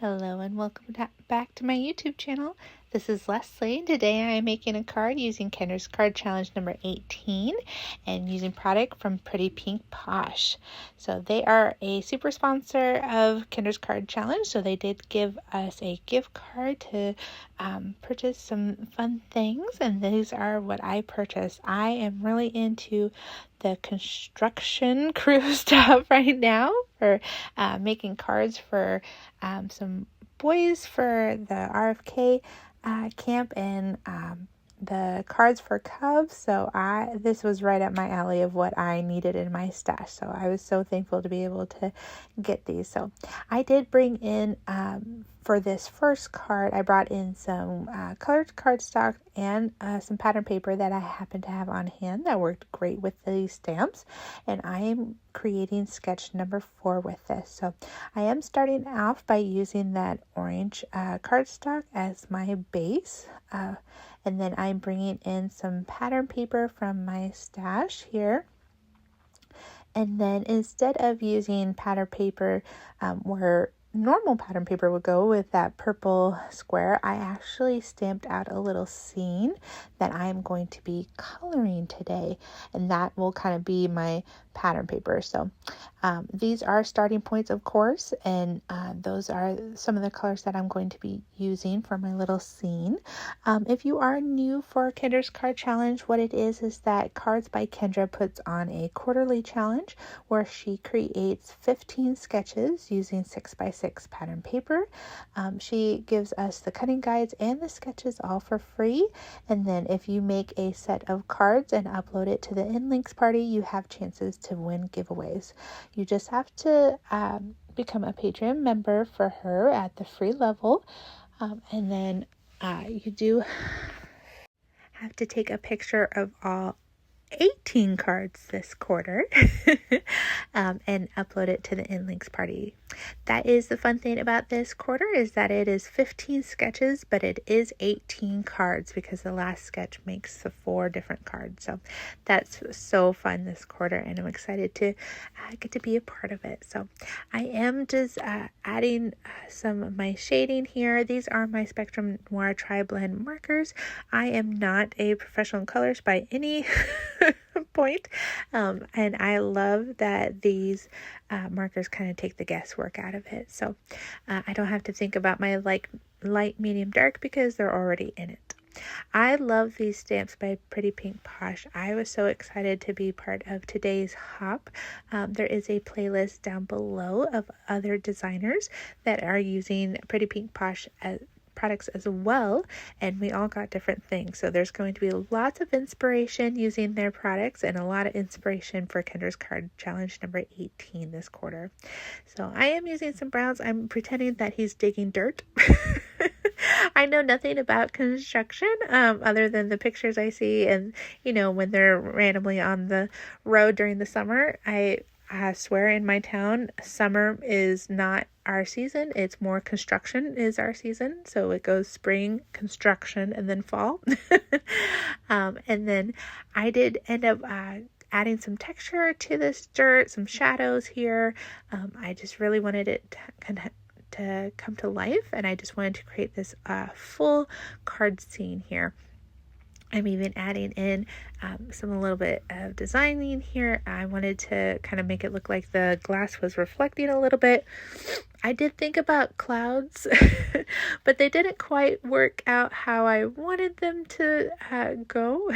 Hello and welcome back to my YouTube channel. This is Leslie. Today I am making a card using Kendra's card challenge number 18 and using product from Pink Posh. So they are a super sponsor of Kendra's card challenge. So they did give us a gift card to purchase some fun things, and these are what I purchased. I am really into the construction crew stuff right now for making cards for some boys for the RFK camp and the cards for Cubs. So this was right up my alley of what I needed in my stash. So I was so thankful to be able to get these. So I did bring in for this first card, I brought in some colored cardstock and some pattern paper that I happen to have on hand that worked great with these stamps. And I am creating sketch number 4 with this. So I am starting off by using that orange cardstock as my base. And then I'm bringing in some pattern paper from my stash here. And then instead of using pattern paper where normal pattern paper would go with that purple square, I actually stamped out a little scene that I'm going to be coloring today, and that will kind of be my pattern paper. So these are starting points, of course, and those are some of the colors that I'm going to be using for my little scene. If you are new for Kendra's card challenge, what it is that Cards by Kendra puts on a quarterly challenge where she creates 15 sketches using 6x6 pattern paper. She gives us the cutting guides and the sketches all for free. And then if you make a set of cards and upload it to the InLinkz party, you have chances to win giveaways. You just have to become a Patreon member for her at the free level. And then you do have to take a picture of all 18 cards this quarter and upload it to the InLinkz party. That is the fun thing about this quarter, is that it is 15 sketches, but it is 18 cards because the last sketch makes the 4 different cards. So that's so fun this quarter, and I'm excited to get to be a part of it. So I am just adding some of my shading here. These are my Spectrum Noir Tri-Blend markers. I am not a professional colorist by any point, and I love that these markers kind of take the guesswork out of it. So I don't have to think about my light, medium, dark because they're already in it. I love these stamps by Pink Posh. I was so excited to be part of today's hop. There is a playlist down below of other designers that are using Pink Posh as products as well, and we all got different things. So there's going to be lots of inspiration using their products and a lot of inspiration for Kendra's card challenge number 18 this quarter. So I am using some browns. I'm pretending that he's digging dirt. I know nothing about construction other than the pictures I see, and when they're randomly on the road during the summer. I swear in my town, summer is not our season. It's more construction is our season. So it goes spring, construction, and then fall. And then I did end up adding some texture to this dirt, some shadows here. I just really wanted it to come to life, and I just wanted to create this full card scene here. I'm even adding in a little bit of designing here. I wanted to kind of make it look like the glass was reflecting a little bit. I did think about clouds, but they didn't quite work out how I wanted them to go.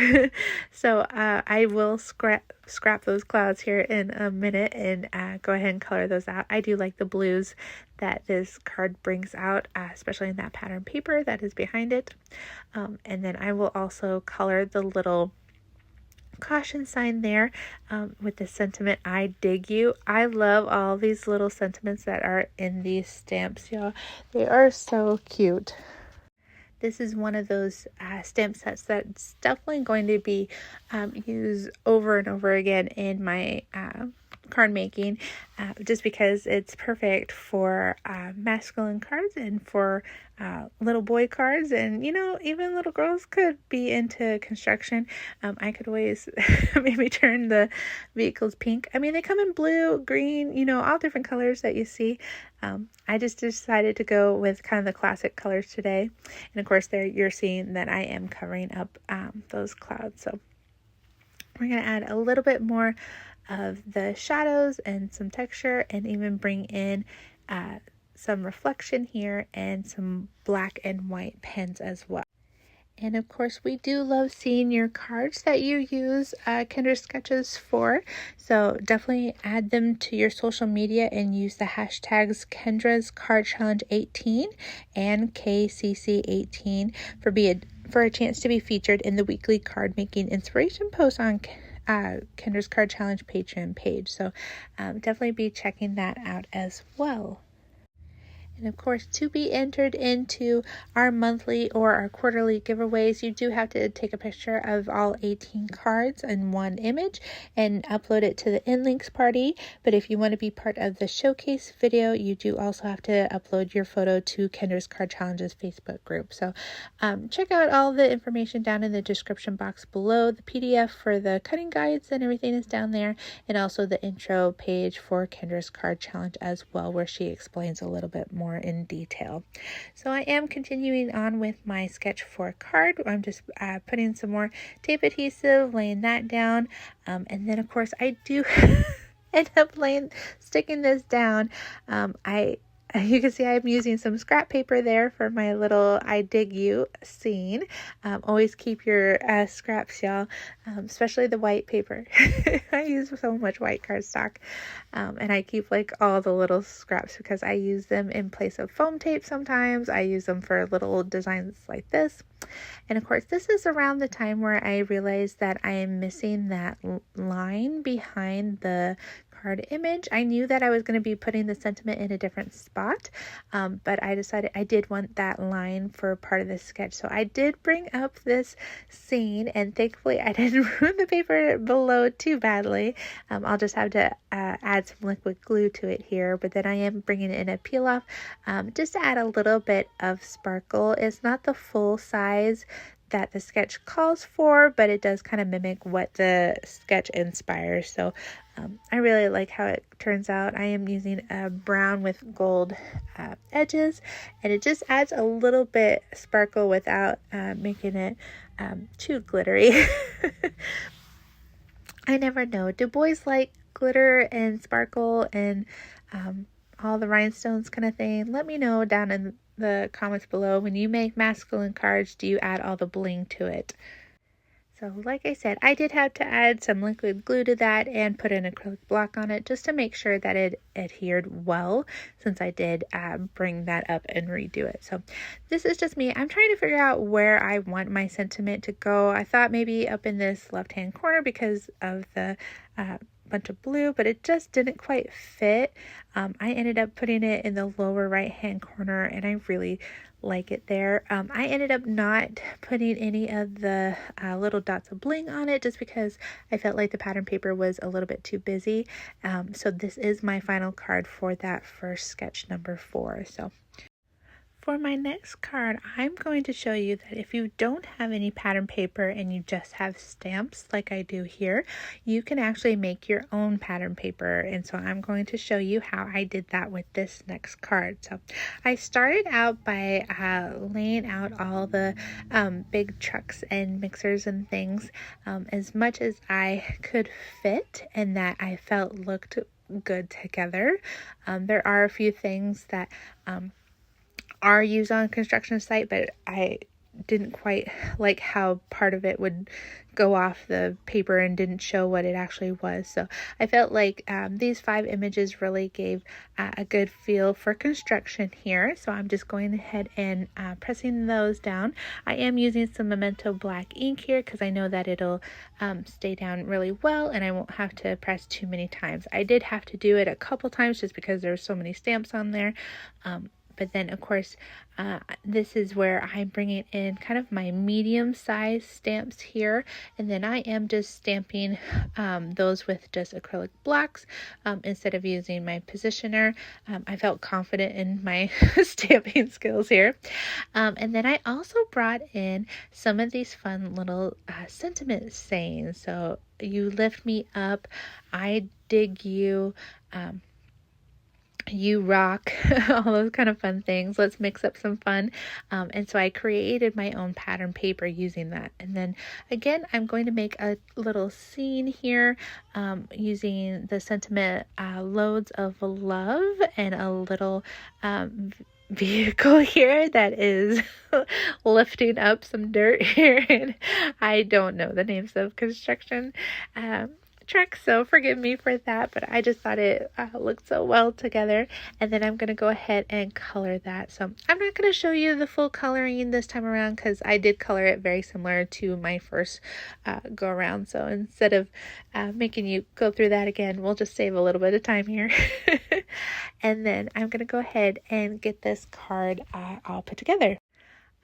So I will scrap those clouds here in a minute and go ahead and color those out. I do like the blues that this card brings out, especially in that pattern paper that is behind it. And then I will also color the little caution sign there with the sentiment, "I dig you." I love all these little sentiments that are in these stamps, y'all. They are so cute. This is one of those stamp sets that's definitely going to be used over and over again in my card making, just because it's perfect for masculine cards and for little boy cards, and even little girls could be into construction. I could always maybe turn the vehicles pink. I mean, they come in blue, green, all different colors that you see. I just decided to go with kind of the classic colors today, and of course there you're seeing that I am covering up those clouds. So we're going to add a little bit more of the shadows and some texture, and even bring in some reflection here and some black and white pens as well. And of course, we do love seeing your cards that you use Kendra sketches for. So definitely add them to your social media and use the hashtags Kendra's Card Challenge 18 and KCC18 for a chance to be featured in the weekly card making inspiration post on Kendra's Card Challenge Patreon page. So definitely be checking that out as well. And of course, to be entered into our monthly or our quarterly giveaways, you do have to take a picture of all 18 cards in one image and upload it to the InLinkz party. But if you want to be part of the showcase video, you do also have to upload your photo to Kendra's Card Challenge's Facebook group. So check out all the information down in the description box below. The PDF for the cutting guides and everything is down there, and also the intro page for Kendra's Card Challenge as well, where she explains a little bit more in detail. So I am continuing on with my sketch for a card. I'm just putting some more tape adhesive, laying that down, and then of course I do end up sticking this down. You can see I'm using some scrap paper there for my little I dig you scene. Always keep your scraps, y'all, especially the white paper. I use so much white cardstock, and I keep like all the little scraps because I use them in place of foam tape sometimes. I use them for little designs like this. And of course, this is around the time where I realized that I am missing that line behind the card image. I knew that I was going to be putting the sentiment in a different spot, but I decided I did want that line for part of the sketch. So I did bring up this scene, and thankfully I didn't ruin the paper below too badly. I'll just have to add some liquid glue to it here, but then I am bringing it in a peel off just to add a little bit of sparkle. It's not the full size that the sketch calls for, but it does kind of mimic what the sketch inspires. So I really like how it turns out. I am using a brown with gold edges, and it just adds a little bit sparkle without making it too glittery. I never know. Do boys like glitter and sparkle and all the rhinestones kind of thing? Let me know down in the comments below. When you make masculine cards, do you add all the bling to it? So like I said, I did have to add some liquid glue to that and put an acrylic block on it just to make sure that it adhered well, since I did bring that up and redo it. So this is just me. I'm trying to figure out where I want my sentiment to go. I thought maybe up in this left-hand corner because of the bunch of blue, but it just didn't quite fit. I ended up putting it in the lower right-hand corner, and I really like it there. I ended up not putting any of the little dots of bling on it just because I felt like the pattern paper was a little bit too busy. So this is my final card for that first sketch number 4. So for my next card, I'm going to show you that if you don't have any pattern paper and you just have stamps like I do here, you can actually make your own pattern paper. And so I'm going to show you how I did that with this next card. So I started out by laying out all the big trucks and mixers and things as much as I could fit and that I felt looked good together. There are a few things that are used on a construction site, but I didn't quite like how part of it would go off the paper and didn't show what it actually was. So I felt like these 5 images really gave a good feel for construction here. So I'm just going ahead and pressing those down. I am using some Memento black ink here because I know that it'll stay down really well and I won't have to press too many times. I did have to do it a couple times just because there's so many stamps on there. But then of course, this is where I'm bringing in kind of my medium size stamps here, and then I am just stamping those with just acrylic blocks instead of using my positioner. I felt confident in my stamping skills here. And then I also brought in some of these fun little sentiment sayings. So, you lift me up, I dig you, you rock, all those kind of fun things. Let's mix up some fun. And so I created my own pattern paper using that. And then again, I'm going to make a little scene here using the sentiment loads of love and a little vehicle here that is lifting up some dirt here. And I don't know the names of construction trucks, so forgive me for that, but I just thought it looked so well together. And then I'm going to go ahead and color that. So I'm not going to show you the full coloring this time around because I did color it very similar to my first go around. So instead of making you go through that again, we'll just save a little bit of time here. And then I'm going to go ahead and get this card all put together.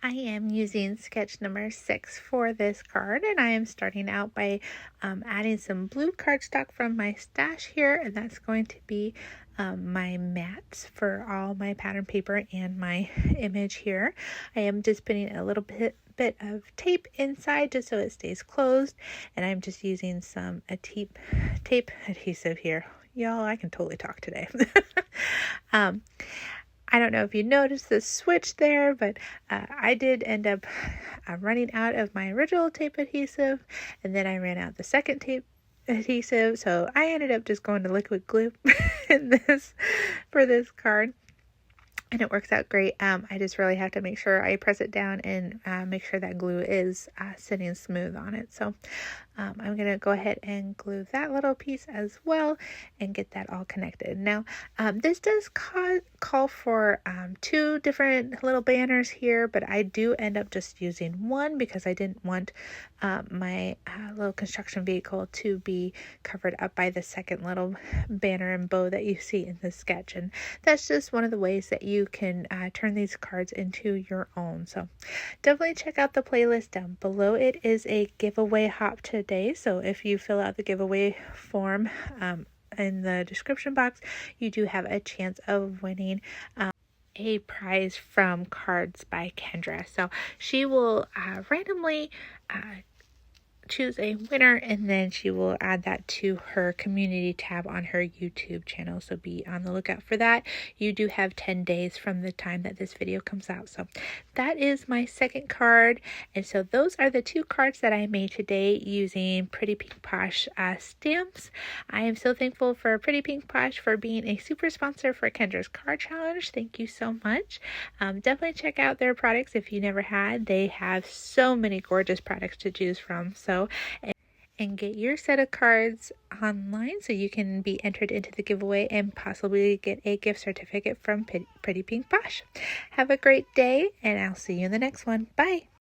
I am using sketch number 6 for this card, and I am starting out by adding some blue cardstock from my stash here, and that's going to be my mats for all my pattern paper and my image here. I am just putting a little bit of tape inside just so it stays closed, and I'm just using some tape adhesive here. Y'all, I can totally talk today. I don't know if you noticed the switch there, but I did end up running out of my original tape adhesive, and then I ran out the second tape adhesive, so I ended up just going to liquid glue for this card. And it works out great. I just really have to make sure I press it down and make sure that glue is sitting smooth on it. So I'm going to go ahead and glue that little piece as well and get that all connected. Now, this does call for 2 different little banners here, but I do end up just using one because I didn't want my little construction vehicle to be covered up by the second little banner and bow that you see in the sketch. And that's just one of the ways that you can turn these cards into your own. So definitely check out the playlist down below. It is a giveaway hop today, so if you fill out the giveaway form in the description box, you do have a chance of winning a prize from Cards by Kendra. So she will randomly choose a winner, and then she will add that to her community tab on her YouTube channel, so be on the lookout for that. You do have 10 days from the time that this video comes out. So that is my second card, and so those are the 2 cards that I made today using Pretty Pink Posh stamps. I am so thankful for Pretty Pink Posh for being a super sponsor for Kendra's card challenge. Thank you so much. Definitely check out their products if you never had. They have so many gorgeous products to choose from. So and get your set of cards online so you can be entered into the giveaway and possibly get a gift certificate from Pretty Pink Posh. Have a great day, and I'll see you in the next one. Bye!